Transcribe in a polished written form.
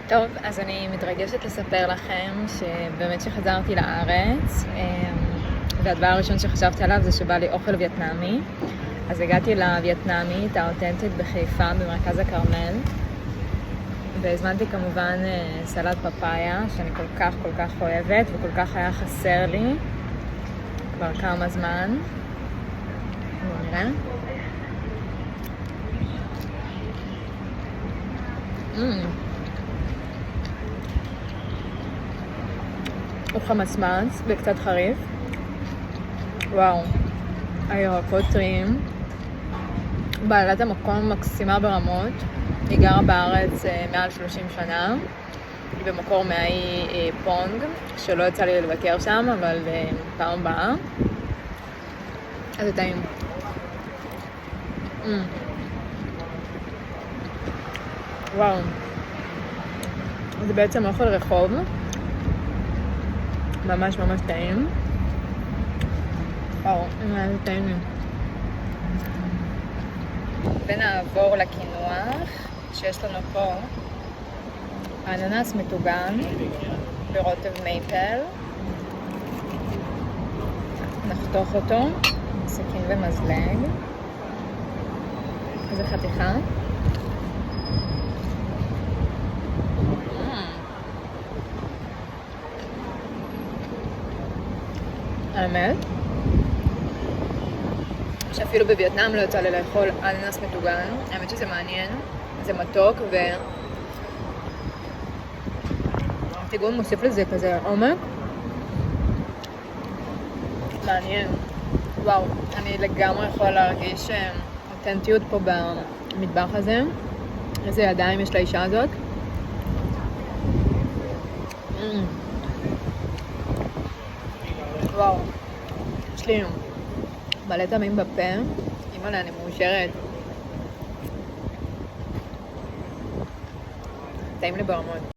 טוב, אז אני מתרגשת לספר לכם שבאמת שחזרתי לארץ, והדבר הראשון שחשבתי עליו זה שבא לי אוכל וייטנאמי. אז הגעתי לווייטנאמית האותנטית בחיפה במרכז הכרמל, והזמנתי כמובן סלט פפאיה שאני כל כך אוהבת וכל כך היה חסר לי כבר כמה זמן. בואו נראה. הוא חמצמץ וקצת חריף. וואו, הירקות טריים. בעלת המקום מקסימה ברמות. היא גרה בארץ מעל 30 שנה. היא במקור מהאי פונג, שלא יצא לי לבקר שם, אבל פעם הבאה. אז זה טעים. וואו. זה בעצם אוכל רחוב. ממש טעים. וואו, זה טעים לי. ונעבור לקינוח שיש לנו פה אננס מטוגן ברוטב מייפל. נחתוך אותו סכין ומזלג. איזה חתיכה. האמת שאפילו בווייטנאם לא יצא לי לאכול אננס מטוגן. האמת שזה מעניין, זה מתוק והטיגון מוסיף לזה כזה עומק מעניין. וואו, אני לגמרי יכולה להרגיש אותנטיות פה במטבח הזה. איזה ידיים יש לאישה הזאת. וואו, יש לי מלא טעמים בפה. אימא'לה, אני מאושרת. טעים לי ברמות.